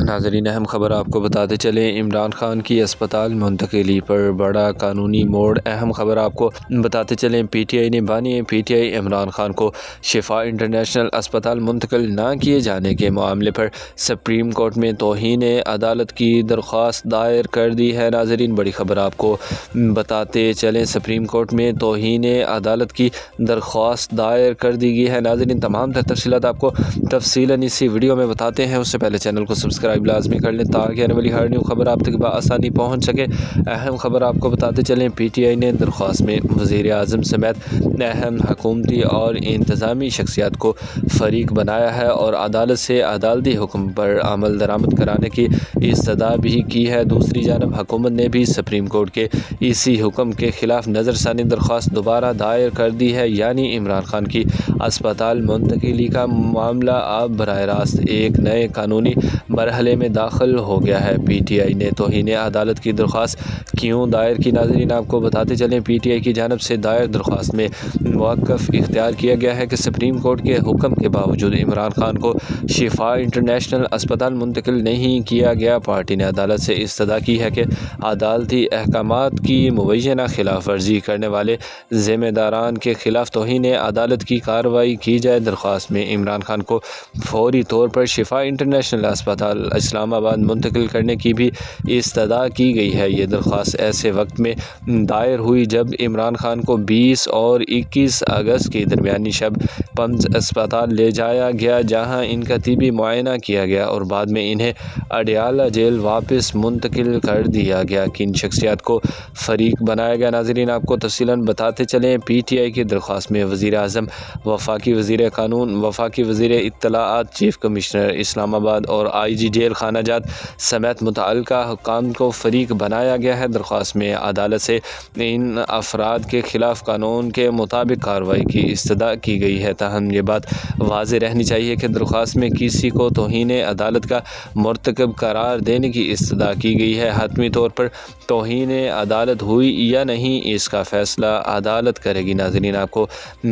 ناظرین، اہم خبر آپ کو بتاتے چلیں، عمران خان کی اسپتال منتقلی پر بڑا قانونی موڑ۔ اہم خبر آپ کو بتاتے چلیں، پی ٹی آئی نے بانی P T I Imran Khan کو شفا انٹرنیشنل اسپتال منتقل نہ کیے جانے کے معاملے پر سپریم کورٹ میں توہین عدالت کی درخواست دائر کر دی ہے۔ ناظرین، بڑی خبر آپ کو بتاتے چلیں، سپریم کورٹ میں توہین عدالت کی درخواست دائر کر دی گئی ہے۔ ناظرین، تمام تفصیلات آپ کو تفصیلاً اسی ویڈیو میں بتاتے ہیں، اس سے پہلے چینل کو سبسکرائب لازمی کر لیں تاکہ آنے والی ہر نیو خبر آپ تک بآسانی پہنچ سکے۔ اہم خبر آپ کو بتاتے چلیں، پی ٹی آئی نے درخواست میں وزیر اعظم سمیت اہم حکومتی اور انتظامی شخصیات کو فریق بنایا ہے اور عدالت سے عدالتی حکم پر عمل درآمد کرانے کی استدعا بھی کی ہے۔ دوسری جانب حکومت نے بھی سپریم کورٹ کے اسی حکم کے خلاف نظر ثانی درخواست دوبارہ دائر کر دی ہے، یعنی عمران خان کی اسپتال منتقلی کا معاملہ اب براہ راست ایک نئے قانونی مرحلے میں داخل ہو گیا ہے۔ پی ٹی آئی نے توہین عدالت کی درخواست کیوں دائر کی؟ ناظرین، آپ کو بتاتے چلیں، پی ٹی آئی کی جانب سے دائر درخواست میں موقف اختیار کیا گیا ہے کہ سپریم کورٹ کے حکم کے باوجود عمران خان کو شفا انٹرنیشنل اسپتال منتقل نہیں کیا گیا۔ پارٹی نے عدالت سے استدعا کی ہے کہ عدالتی احکامات کی مبینہ خلاف ورزی کرنے والے ذمہ داران کے خلاف توہین عدالت کی کارروائی کی جائے۔ درخواست میں عمران خان کو فوری طور پر شفا انٹرنیشنل اسپتال اسلام آباد منتقل کرنے کی بھی استدعا کی گئی ہے۔ یہ درخواست ایسے وقت میں دائر ہوئی جب عمران خان کو 20 اور 21 اگست کی درمیانی شب پمز اسپتال لے جایا گیا، جہاں ان کا طبی معائنہ کیا گیا اور بعد میں انہیں اڈیالہ جیل واپس منتقل کر دیا گیا۔ کن شخصیات کو فریق بنایا گیا؟ ناظرین، آپ کو تفصیلاً بتاتے چلیں، پی ٹی آئی کی درخواست میں وزیر اعظم، وفاقی وزیر قانون، وفاقی وزیر اطلاعات، چیف کمشنر اسلام آباد اور آئی جی جیل خانہ جات سمیت متعلقہ حکام کو فریق بنایا گیا ہے۔ درخواست میں عدالت سے ان افراد کے خلاف قانون کے مطابق کارروائی کی استدعا کی گئی ہے۔ تاہم یہ بات واضح رہنی چاہیے کہ درخواست میں کسی کو توہین عدالت کا مرتکب قرار دینے کی استدعا کی گئی ہے۔ حتمی طور پر توہین عدالت ہوئی یا نہیں، اس کا فیصلہ عدالت کرے گی۔ ناظرین، آپ کو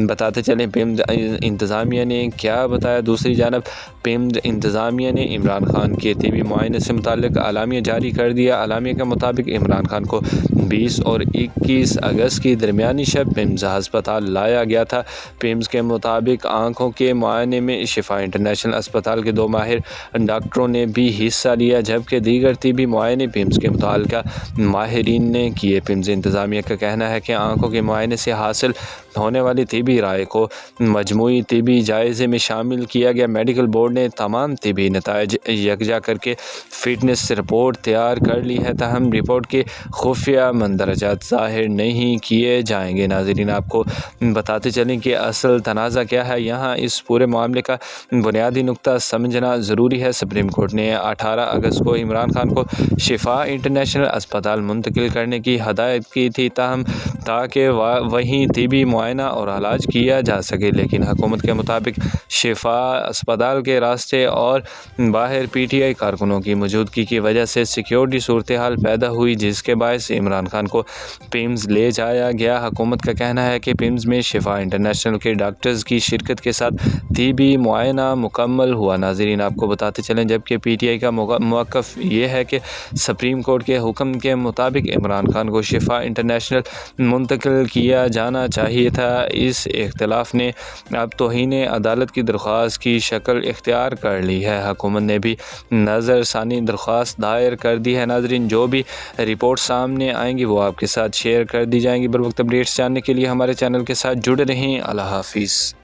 بتاتے چلیں، پیمز انتظامیہ نے کیا بتایا؟ دوسری جانب پیمز انتظامیہ نے عمران خان کے طبی معائنے سے متعلق اعلامیہ جاری کر دیا۔ اعلامیہ کے مطابق عمران خان کو 20 اور 21 اگست کی درمیانی شب پیمز ہسپتال لایا گیا تھا۔ پیمز کے مطابق آنکھوں کے معائنے میں شفا انٹرنیشنل اسپتال کے 2 ماہر ڈاکٹروں نے بھی حصہ لیا، جبکہ دیگر طبی معائنے پیمز کے متعلقہ ماہرین نے کیے۔ پیمز انتظامیہ کا کہنا ہے کہ آنکھوں کے معائنے سے حاصل ہونے والی طبی رائے کو مجموعی طبی جائزے میں شامل کیا گیا۔ میڈیکل بورڈ نے تمام طبی نتائج یکجا کر کے فٹنس رپورٹ تیار کر لی ہے، تاہم رپورٹ کے خفیہ مندرجات ظاہر نہیں کیے جائیں گے۔ ناظرین، آپ کو بتاتے چلیں کہ اصل تنازع کیا ہے، یہاں اس پورے معاملے کا بنیادی نقطہ سمجھنا ضروری ہے۔ سپریم کورٹ نے 18 اگست کو عمران خان کو شفا انٹرنیشنل اسپتال منتقل کرنے کی ہدایت کی تھی، تاکہ وہیں طبی معائنہ اور علاج کیا جا سکے، لیکن حکومت کے مطابق شفا اسپتال کے راستے اور باہر پی ٹی آئی کارکنوں کی موجودگی کی وجہ سے سیکیورٹی صورتحال پیدا ہوئی، جس کے باعث عمران خان کو پیمز لے جایا گیا۔ حکومت کا کہنا ہے کہ پیمز میں شفا انٹرنیشنل کے ڈاکٹرز کی شرکت کے ساتھ طبی معائنہ مکمل ہوا۔ ناظرین، آپ کو بتاتے چلیں، جبکہ پی ٹی آئی کا موقف یہ ہے کہ سپریم کورٹ کے حکم کے مطابق عمران خان کو شفا انٹرنیشنل منتقل کیا جانا چاہیے تھا۔ اس اختلاف نے اب توہین عدالت کی درخواست کی شکل اختیار کر لی ہے۔ حکومت نے بھی نظر ثانی درخواست دائر کر دی ہے۔ ناظرین، جو بھی رپورٹ سامنے آئیں گی وہ آپ کے ساتھ شیئر کر دی جائیں گی۔ بروقت اپڈیٹس جاننے کے لیے ہمارے چینل کے ساتھ جڑے رہیں۔ اللہ حافظ۔